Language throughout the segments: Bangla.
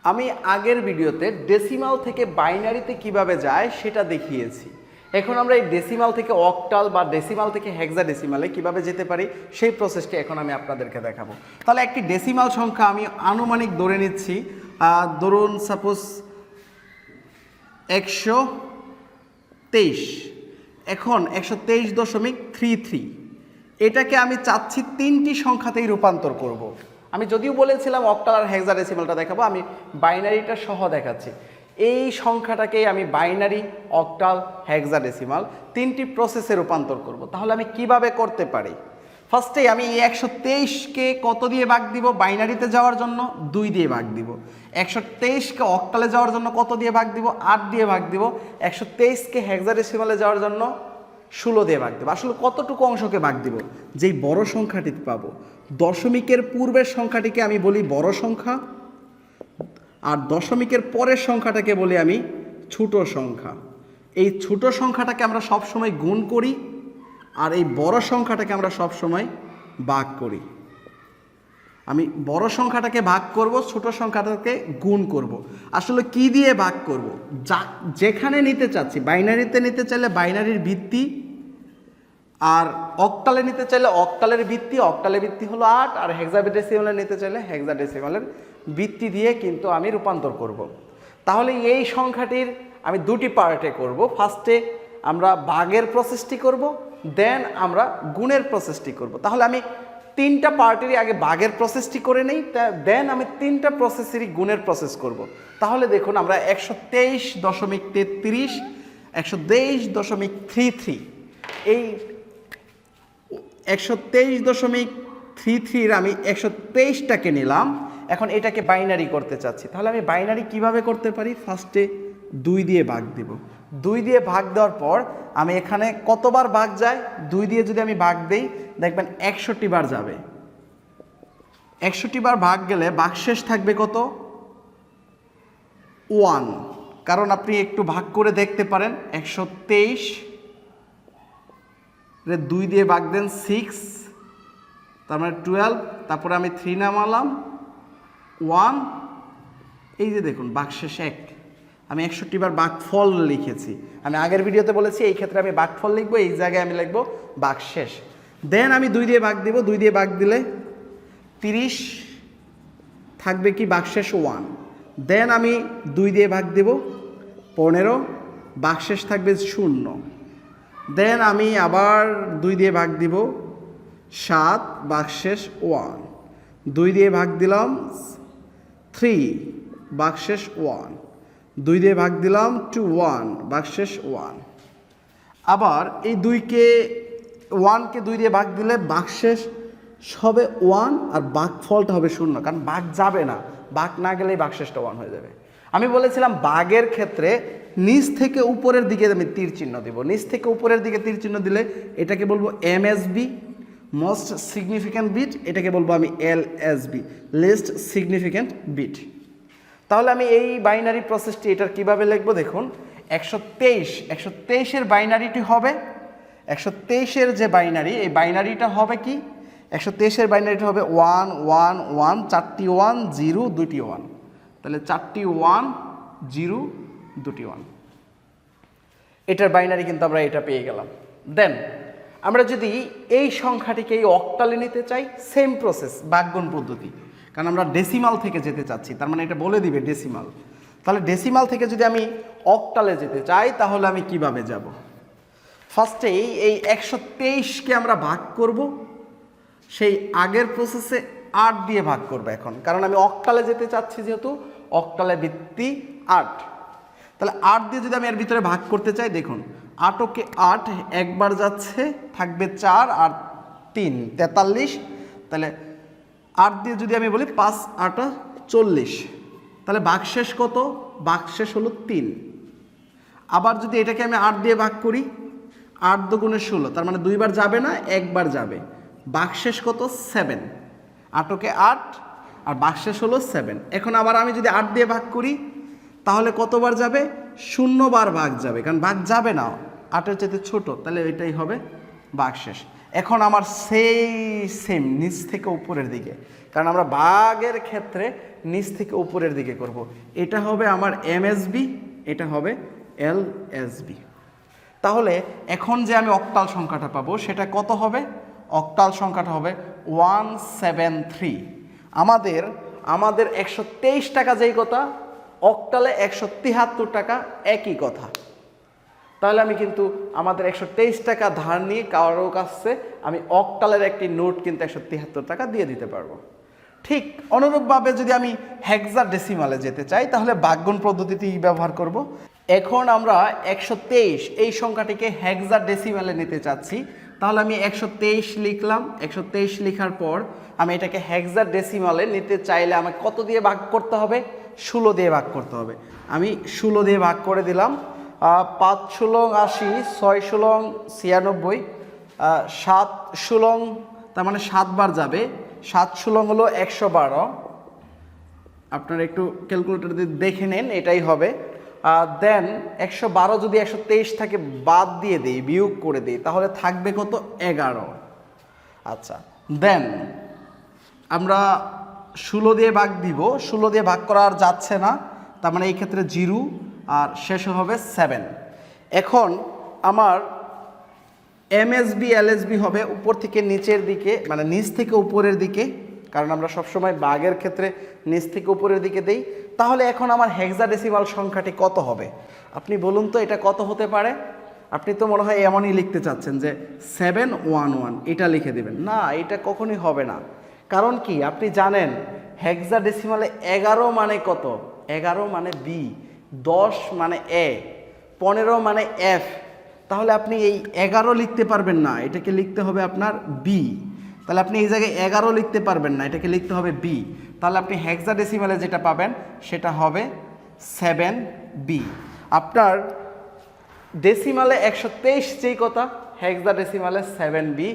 আমি আগের ভিডিওতে ডেসিমাল থেকে বাইনারিতে কিভাবে যায় সেটা দেখিয়েছি। এখন আমরা এই ডেসিমাল থেকে অক্টাল বা ডেসিমাল থেকে হেক্সাডেসিমালে কিভাবে যেতে পারি সেই প্রসেসটি এখন আমি আপনাদেরকে দেখাবো। তাহলে একটি ডেসিমাল সংখ্যা আমি আনুমানিক ধরে নিচ্ছি, ধরুন সাপোজ 123। এখন 123.33 এটাকে আমি চাচ্ছি তিনটি সংখ্যাতেই রূপান্তর করব। আমি যদিও বলেছিলাম অক্টাল আর হেক্সাডেসিমালটা দেখাবো, আমি বাইনারিটা সহ দেখাচ্ছি। এই সংখ্যাটাকে আমি বাইনারি, অক্টাল, হেক্সাডেসিমাল তিনটি প্রসেসে রূপান্তর করব। তাহলে আমি কিভাবে করতে পারি? ফার্স্টেই আমি এই 123কে কত দিয়ে ভাগ দিব? বাইনারিতে যাওয়ার জন্য 2 দিয়ে ভাগ দিব। 123কে অক্টালে যাওয়ার জন্য কত দিয়ে ভাগ দিব? 8 দিয়ে ভাগ দিব। 123কে হেক্সাডেসিমালে যাওয়ার জন্য 16 দিয়ে ভাগ দেবো। আসলে কতটুকু অংশকে ভাগ দিব? যেই বড় সংখ্যাটি পাবো, দশমিকের পূর্বের সংখ্যাটিকে আমি বলি বড় সংখ্যা, আর দশমিকের পরের সংখ্যাটাকে বলি আমি ছোট সংখ্যা। এই ছোট সংখ্যাটাকে আমরা সবসময় গুণ করি, আর এই বড় সংখ্যাটাকে আমরা সবসময় ভাগ করি। আমি বড় সংখ্যাটাকে ভাগ করব, ছোট সংখ্যাটাকে গুণ করব। আসলে কি দিয়ে ভাগ করব? যেখানে নিতে চাচ্ছি, বাইনারিতে নিতে চাইলে বাইনারির ভিত্তি, আর অক্টালে নিতে চাইলে অক্টালের ভিত্তি, অক্টালের ভিত্তি হলো 8, আর হেক্সাডেসিমালে নিতে চাইলে হেক্সাডেসিমালের ভিত্তি দিয়ে কিন্তু আমি রূপান্তর করব। তাহলে এই সংখ্যাটির আমি দুটি পার্টে করব। ফার্স্টে আমরা ভাগের প্রসেসটি করব, দেন আমরা গুণের প্রসেসটি করব। তাহলে আমি তিনটা পার্টেরই আগে ভাগের প্রসেসটি করে নেই, দেন আমি তিনটা প্রসেসেরই গুণের প্রসেস করব। তাহলে দেখুন আমরা 123.33, 123.33 এই 123.33 আমি 123টাকে নিলাম। এখন এটাকে বাইনারি করতে চাচ্ছি। তাহলে আমি বাইনারি কিভাবে করতে পারি? ফার্স্টে 2 দিয়ে ভাগ দেব। 2 দিয়ে ভাগ দেওয়ার পর আমি এখানে কতবার ভাগ যায়? 2 দিয়ে যদি আমি ভাগ দেই দেখবেন 61 বার যাবে। 61 বার ভাগ গেলে ভাগশেষ থাকবে কত? 1। কারণ আপনি একটু ভাগ করে দেখতে পারেন, 123 2 দিয়ে ভাগ দেন 6, তার মানে 12, তারপরে আমি 3 নামালাম 1, এই যে দেখুন ভাগশেষ 1। আমি 61 বার ভাগফল লিখেছি। আমি আগের ভিডিওতে বলেছি এই ক্ষেত্রে আমি ভাগফল লিখবো, এই জায়গায় আমি লিখবো ভাগশেষ। দেন আমি 2 দিয়ে ভাগ দিব। 2 দিয়ে ভাগ দিলে 30 থাকবে কি? ভাগশেষ 1। দেন আমি 2 দিয়ে ভাগ দেব 15, ভাগশেষ থাকবে 0। দেন আমি আবার 2 দিয়ে ভাগ দিব 7, ভাগশেষ 1। 2 দিয়ে ভাগ দিলাম 3, ভাগশেষ 1। 2 দিয়ে ভাগ দিলাম 2, 1, ভাগশেষ 1। আবার এই 2কে 1কে 2 দিয়ে ভাগ দিলে ভাগশেষ হবে 1, আর ভাগফলটা হবে 0, কারণ ভাগ যাবে না, ভাগ না গেলেই ভাগশেষটা 1 হয়ে যাবে। আমি বলেছিলাম ভাগের ক্ষেত্রে নিচ থেকে উপরের দিকে আমি তীর চিহ্ন দেব। নিচ থেকে উপরের দিকে তীর চিহ্ন দিলে এটাকে বলবো এমএসবি, মোস্ট সিগনিফিক্যান্ট বিট। এটাকে বলবো আমি এলএসবি, লিস্ট সিগনিফিক্যান্ট বিট। তাহলে আমি এই বাইনারি প্রসেসটি এটার কিভাবে লিখবো? দেখুন 123 এর বাইনারিটি হবে, 123 এর যে বাইনারি, এই বাইনারিটা হবে কি? 123 এর বাইনারিটা হবে 1 1 1, 4টি 1 0 2টি 1। তাহলে 4টি 1 0 2টি 1, এটার বাইনারি কিন্তু আমরা এটা পেয়ে গেলাম। দেন আমরা যদি এই সংখ্যাটিকে এই অক্টালে নিতে চাই, সেম প্রসেস, ভাগগুণ পদ্ধতি, কারণ আমরা ডেসিমাল থেকে যেতে চাচ্ছি, তার মানে এটা বলে দিবে ডেসিমাল। তাহলে ডেসিমাল থেকে যদি আমি অক্টালে যেতে চাই তাহলে আমি কিভাবে যাব? ফার্স্টে এই 123কে আমরা ভাগ করব, সেই আগের প্রসেসে 8 দিয়ে ভাগ করব এখন, কারণ আমি অক্টালে যেতে চাচ্ছি, যেহেতু অক্টালে ভিত্তি 8। তাহলে 8 দিয়ে যদি আমি এর ভিতরে ভাগ করতে চাই, দেখুন 8কে 8 একবার যাচ্ছে, থাকবে 4 আর 3 43। তাহলে 8 দিয়ে যদি আমি বলি 5 8 40, তাহলে ভাগশেষ কত? ভাগশেষ হলো 3। আবার যদি এটাকে আমি 8 দিয়ে ভাগ করি, 8 দুগুণে 16, তার মানে 2 বার যাবে না, একবার যাবে। ভাগশেষ কত? 7। 8কে 8 আর ভাগশেষ হলো 7। এখন আবার আমি যদি 8 দিয়ে ভাগ করি তাহলে কতবার যাবে? 0 বার ভাগ যাবে, কারণ ভাগ যাবে না, 8-এর চাইতে ছোট, তাহলে এটাই হবে ভাগশেষ। এখন আমার সেম নিচ থেকে উপরের দিকে, কারণ আমরা ভাগের ক্ষেত্রে নিচ থেকে উপরের দিকে করব। এটা হবে আমার এমএসবি, এটা হবে এলএসবি। তাহলে এখন যে আমি অক্টাল সংখ্যাটা পাবো সেটা কত হবে? অক্টাল সংখ্যাটা হবে 173। আমাদের 123 টাকা যেই কথা, অক্টালে 173 টাকা একই কথা। তাহলে আমি কিন্তু আমাদের 123 টাকা ধার নিয়ে কারোর কাছে আমি অক্টালের একটি নোট কিন্তু 173 টাকা দিয়ে দিতে পারবো। ঠিক অনুরূপভাবে যদি আমি হেক্সাডেসিমালে যেতে চাই তাহলে ভাগগুণ পদ্ধতিটি ব্যবহার করব। এখন আমরা 123 এই সংখ্যাটিকে হেক্সাডেসিমালে নিতে চাচ্ছি, তাহলে আমি 123 লিখলাম। 123 লেখার পর আমি এটাকে হেক্সাডেসিমালে নিতে চাইলে আমাকে কত দিয়ে ভাগ করতে হবে? 16 দিয়ে ভাগ করতে হবে। আমি 16 দিয়ে ভাগ করে দিলাম। 5 ষোলং 80, 6 ষোলং 96, 7 ষোলং তার মানে 7 বার যাবে, 7 ষোলং হলো 112। আপনারা একটু ক্যালকুলেটর দিয়ে দেখে নেন, এটাই হবে। দেন 112 যদি 123 থাকে বাদ দিয়ে দিই, বিয়োগ করে দিই, তাহলে থাকবে কত? 11। আচ্ছা, দেন আমরা 16 দিয়ে ভাগ দিব। 16 দিয়ে ভাগ করা আর যাচ্ছে না, তার মানে এই ক্ষেত্রে 0 আর শেষে হবে 7। এখন আমার এমএসবি এলএসবি হবে উপর থেকে নিচের দিকে, মানে নিচ থেকে উপরের দিকে, কারণ আমরা সবসময় ভাগের ক্ষেত্রে নিচ থেকে উপরের দিকে দেই। তাহলে এখন আমার হেক্সাডেসিমাল সংখ্যাটি কত হবে? আপনি বলুন তো এটা কত হতে পারে? আপনি তো মনে হয় এমনই লিখতে চাচ্ছেন যে 711 এটা লিখে দেবেন। না, এটা কখনোই হবে না। কারণ কি আপনি জানেন হেক্সাডেসিমালে 11 মানে কত? 11 মানে বি, 10 মানে এ, 15 মানে এফ। তাহলে আপনি এই 11 লিখতে পারবেন না, এটাকে লিখতে হবে আপনার বি। তাহলে আপনি এই জায়গায় 11 লিখতে পারবেন না, এটাকে লিখতে হবে বি। তাহলে আপনি হেক্সাডেসিমালে যেটা পাবেন সেটা হবে 7বি। আপনার ডেসিমালে 123 যেই কথা, হেক্সাডেসিমালে 7বি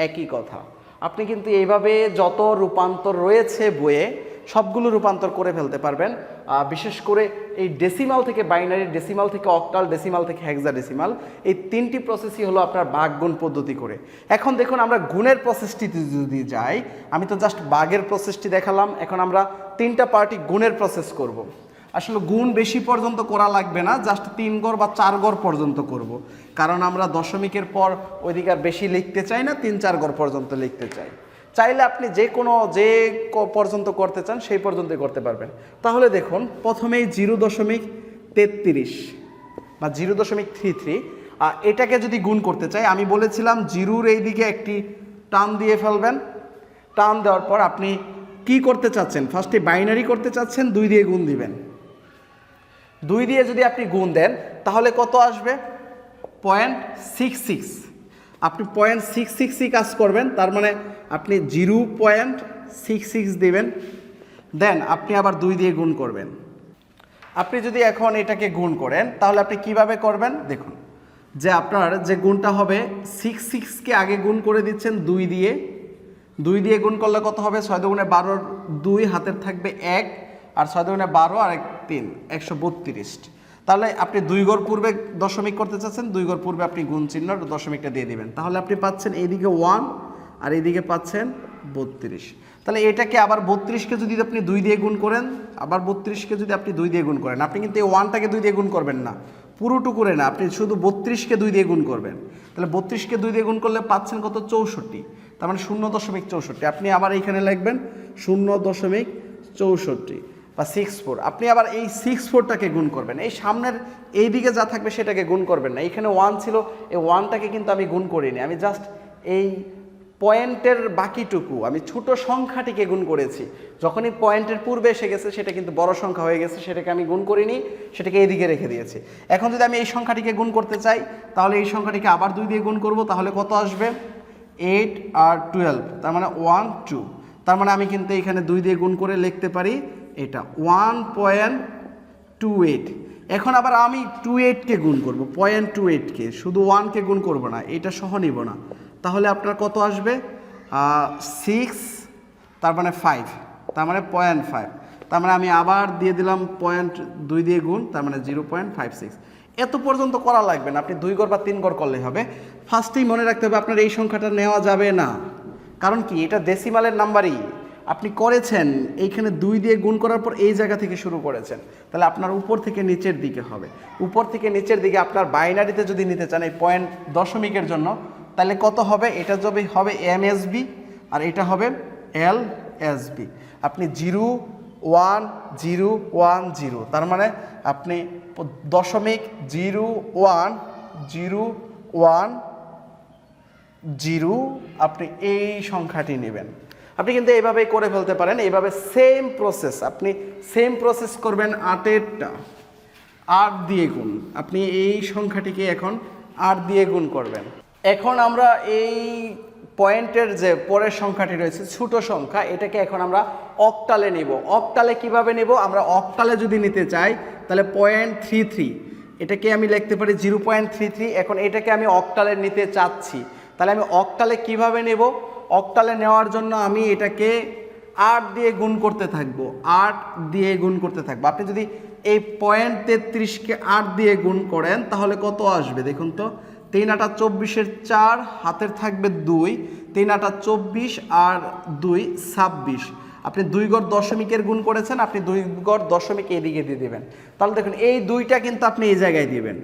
একই কথা। আপনি কিন্তু এইভাবে যত রূপান্তর রয়েছে বইয়ে সবগুলো রূপান্তর করে ফেলতে পারবেন। বিশেষ করে এই ডেসিমাল থেকে বাইনারি, ডেসিমাল থেকে অক্টাল, ডেসিমাল থেকে হেক্সাডেসিমাল, এই 3টি প্রসেসই হলো আপনার ভাগগুণ পদ্ধতি করে। এখন দেখুন আমরা গুণের প্রসেসটিতে যদি যাই, আমি তো জাস্ট ভাগের প্রসেসটি দেখালাম, এখন আমরা 3টা পার্টি গুণের প্রসেস করব। আসলে গুণ বেশি পর্যন্ত করা লাগবে না, জাস্ট 3 গড় বা 4 গড় পর্যন্ত করব, কারণ আমরা দশমিকের পর ওইদিকে আর বেশি লিখতে চাই না, 3-4 গড় পর্যন্ত লিখতে চাই। চাইলে আপনি যে পর্যন্ত করতে চান সেই পর্যন্তই করতে পারবেন। তাহলে দেখুন প্রথমেই 0.33 বা 0.33 এটাকে যদি গুণ করতে চাই, আমি বলেছিলাম 0-র এইদিকে একটি টান দিয়ে ফেলবেন। টান দেওয়ার পর আপনি কি করতে চাচ্ছেন? ফার্স্টে বাইনারি করতে চাচ্ছেন, 2 দিয়ে গুণ দিবেন। 2 দিয়ে যদি আপনি গুণ দেন তাহলে কত আসবে? 0.66। আপনি 0.66 কাজ করবেন, তার মানে আপনি 0.66 দিবেন। দেন আপনি আবার 2 দিয়ে গুণ করবেন। আপনি যদি এখন এটাকে গুণ করেন তাহলে আপনি কিভাবে করবেন দেখুন, যে আপনার যে গুণটা হবে 66কে আগে গুণ করে দিচ্ছেন 2 দিয়ে। 2 দিয়ে গুণ করলে কত হবে? 6 দুগুণে 12, 2 হাতের থাকবে 1, আর 6 দুগুণে 12 আর 3, 132। তাহলে আপনি 2 গড় পূর্বে দশমিক করতে চাচ্ছেন, 2 গড় পূর্বে আপনি গুণ চিহ্ন দশমিকটা দিয়ে দিবেন। তাহলে আপনি পাচ্ছেন এইদিকে 1 আর এইদিকে পাচ্ছেন 32। তাহলে এটাকে আবার 32কে যদি আপনি 2 দিয়ে গুণ করেন, আবার 32কে যদি আপনি 2 দিয়ে গুণ করেন, আপনি কিন্তু এই 1টাকে 2 দিয়ে গুণ করবেন না, পুরোটুকুরে না, আপনি শুধু 32কে 2 দিয়ে গুণ করবেন। তাহলে 32কে 2 দিয়ে গুণ করলে পাচ্ছেন কত? 64। তার মানে 0.64। আপনি আবার এইখানে লিখবেন 0.64 বা 64। আপনি আবার এই 64টাকে গুণ করবেন, এই সামনের এই দিকে যা থাকবে সেটাকে গুণ করবেন না। এইখানে 1 ছিল, এই 1টাকে কিন্তু আমি গুণ করিনি, আমি জাস্ট এই পয়েন্টের বাকিটুকু আমি ছোট সংখ্যাটিকে গুণ করেছি। যখনই পয়েন্টের পূর্বে এসে গেছে সেটা কিন্তু বড় সংখ্যা হয়ে গেছে, সেটাকে আমি গুণ করিনি, সেটাকে এইদিকে রেখে দিয়েছি। এখন যদি আমি এই সংখ্যাটিকে গুণ করতে চাই তাহলে এই সংখ্যাটিকে আবার 2 দিয়ে গুণ করব, তাহলে কত আসবে? 8 আর 12, তার মানে 1 2। তার মানে আমি কিন্তু এখানে 2 দিয়ে গুণ করে লিখতে পারি এটা 1.28। এখন আবার আমি 28কে গুণ করব, 0.28কে, শুধু 1কে গুণ করব না, এটা সহ নিব না। তাহলে আপনার কত আসবে? 6, তার মানে 5, তার মানে 0.5। তার মানে আমি আবার দিয়ে দিলাম 2 দিয়ে গুণ, তার মানে 0.56। এত পর্যন্ত করা লাগবে না, আপনি 2 ঘর বা 3 ঘর করলেই হবে। ফার্স্টেই মনে রাখতে হবে আপনার এই সংখ্যাটা নেওয়া যাবে না, কারণ কি এটা ডেসিমালের নাম্বারই। আপনি করেছেন এইখানে 2 দিয়ে গুণ করার পর এই জায়গা থেকে শুরু করেছেন, তাহলে আপনার উপর থেকে নিচের দিকে হবে। উপর থেকে নিচের দিকে আপনার বাইনারিতে যদি নিতে চান এই পয়েন্ট দশমিকের জন্য, তাহলে কত হবে? এটা যদি হবে এমএসবি আর এটা হবে এলএসবি। আপনি 0 1 0 1 0, তার মানে আপনি 0.0101 আপনি এই সংখ্যাটি নেবেন। আপনি কিন্তু এইভাবেই করে ফেলতে পারেন, এইভাবে সেম প্রসেস আপনি সেম প্রসেস করবেন। 8-এরটা 8 দিয়ে গুণ, আপনি এই সংখ্যাটিকে এখন 8 দিয়ে গুণ করবেন। এখন আমরা এই পয়েন্টের যে পরের সংখ্যাটি রয়েছে ছোট সংখ্যা, এটাকে এখন আমরা অক্টালে নিব। অক্টালে কিভাবে নেব? আমরা অক্টালে যদি নিতে চাই তাহলে 0.33, এটাকে আমি লিখতে পারি 0.33। এখন এটাকে আমি অক্টালে নিতে চাচ্ছি, তাহলে আমি অক্টালে কিভাবে নেব? অক্টালে নেওয়ার জন্য আমি এটাকে 8 দিয়ে গুণ করতে থাকবো, 8 দিয়ে গুণ করতে থাকবো। আপনি যদি এই 0.33কে 8 দিয়ে গুণ করেন তাহলে কত আসবে দেখুন তো। 3 8 24-এর 4, হাতের থাকবে 2, 3 8 24 আর 2 26। আপনি 2 ঘর দশমিকের গুণ করেছেন, আপনি 2 ঘর দশমিক এদিকে দিয়ে দেবেন। তাহলে দেখুন এই 2টা কিন্তু আপনি এই জায়গায় দিবেন,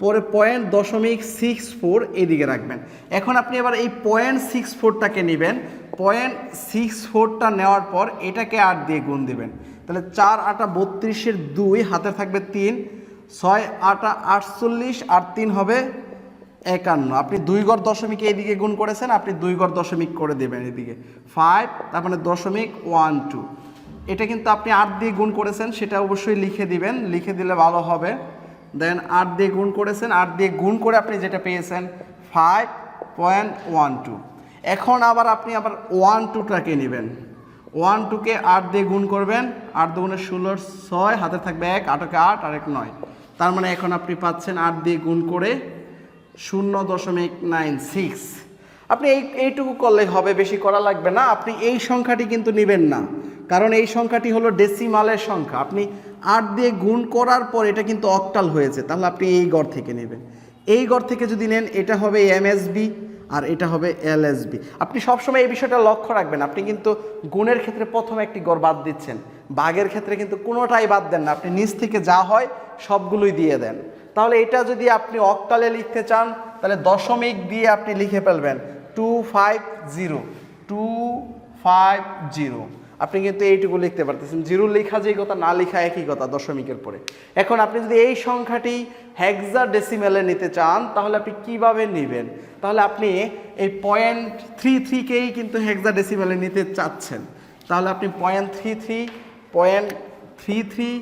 পরে 0.64 এদিকে রাখবেন। এখন আপনি এবার এই 0.64টাকে নেবেন, 0.64টা নেওয়ার পর এটাকে 8 দিয়ে গুণ দিবেন। তাহলে 4 8 32-এর 2, হাতে থাকবে 3, 6 8 48 আর 3 হবে 51। আপনি 2 ঘর দশমিকে এদিকে গুণ করেছেন, আপনি 2 ঘর দশমিক করে দেবেন এদিকে 5, তার মানে 0.12। এটা কিন্তু আপনি 8 দিয়ে গুণ করেছেন, সেটা অবশ্যই লিখে দিবেন, লিখে দিলে ভালো হবে। দেন 8 দিয়ে গুণ করেছেন, 8 দিয়ে গুণ করে আপনি যেটা পেয়েছেন 5.12। এখন আবার আপনি 12টাকে নেবেন, 12কে 8 দিয়ে গুণ করবেন, 8 দুগুণে 16, 6, হাতে থাকবে 1, 8কে 8 আর 1 9। তার মানে এখন আপনি পাচ্ছেন 8 দিয়ে গুণ করে 0.96। আপনি এইটুকু করলে হবে, বেশি করা লাগবে না। আপনি এই সংখ্যাটি কিন্তু নেবেন না, কারণ এই সংখ্যাটি হলো ডেসিমালের সংখ্যা। আপনি 8 দিয়ে গুণ করার পর এটা কিন্তু অক্টাল হয়েছে, তাহলে আপনি এই ঘর থেকে নেবেন। এই ঘর থেকে যদি নেন এটা হবে এমএসবি আর এটা হবে এলএসবি। আপনি সবসময় এই বিষয়টা লক্ষ্য রাখবেন, আপনি কিন্তু গুণের ক্ষেত্রে প্রথমে একটি ঘর বাদ দিচ্ছেন, ভাগের ক্ষেত্রে কিন্তু কোনোটাই বাদ দেন না, আপনি নিচ থেকে যা হয় সবগুলোই দিয়ে দেন। তাহলে এটা যদি আপনি অক্টালে লিখতে চান তাহলে দশমিক দিয়ে আপনি লিখে ফেলবেন 250। আপনি কিন্তু এইটুকু লিখতে পারতেছেন, 0 লেখা যেই কথা, না লেখা একই কথা দশমিকের পরে। এখন আপনি যদি এই সংখ্যাটি হেক্সাডেসিমেলে নিতে চান তাহলে আপনি কিভাবে নেবেন? তাহলে আপনি এই 0.33কেই কিন্তু হেক্সাডেসিমেলে নিতে চাচ্ছেন, তাহলে আপনি 0.33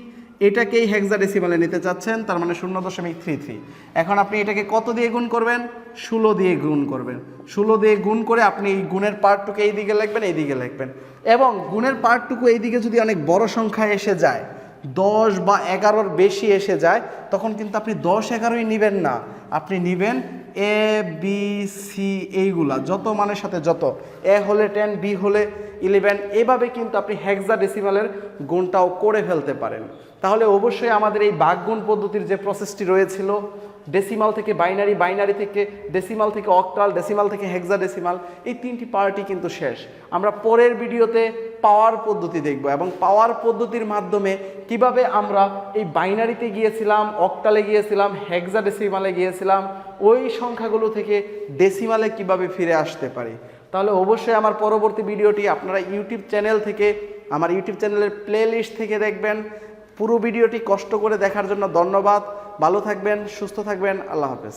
এটাকেই হেক্সাডেসিমেলে নিতে চাচ্ছেন, তার মানে 0.33। এখন আপনি এটাকে কত দিয়ে গুণ করবেন? 16 দিয়ে গুণ করবেন। 16 দিয়ে গুণ করে আপনি এই গুণের পার্টটুকু এই দিকে লিখবেন, এই দিকে লিখবেন। এবং গুণের পার্টটুকু এই দিকে যদি অনেক বড় সংখ্যা এসে যায়, 10 বা 11-র বেশি এসে যায়, তখন কিন্তু আপনি 10 11ই নেবেন না, আপনি নেবেন এ বি সি, এইগুলা যত মানের সাথে যত, এ হলে 10, বি হলে 11, এভাবে কিন্তু আপনি হেক্সাডেসিমালের গুণটাও করে ফেলতে পারেন। তাহলে অবশ্যই আমাদের এই ভাগগুণ পদ্ধতির যে প্রসেসটি রয়েছিল, ডেসিমাল থেকে বাইনারি, বাইনারি থেকে ডেসিমাল থেকে অক্টাল, ডেসিমাল থেকে হেক্সাডেসিমাল, এই 3টি পার্টই কিন্তু শেষ। আমরা পরের ভিডিওতে পাওয়ার পদ্ধতি দেখব এবং পাওয়ার পদ্ধতির মাধ্যমে কিভাবে আমরা এই বাইনারিতে গিয়েছিলাম, অক্টালে গিয়েছিলাম, হেক্সাডেসিমালে গিয়েছিলাম, ওই সংখ্যাগুলো থেকে ডেসিমালে কিভাবে ফিরে আসতে পারি। তাহলে অবশ্যই আমার পরবর্তী ভিডিওটি আপনারা ইউটিউব চ্যানেল থেকে, আমার ইউটিউব চ্যানেলের প্লেলিস্ট থেকে দেখবেন। পুরো ভিডিওটি কষ্ট করে দেখার জন্য ধন্যবাদ। ভালো থাকবেন, সুস্থ থাকবেন, আল্লাহ হাফেজ।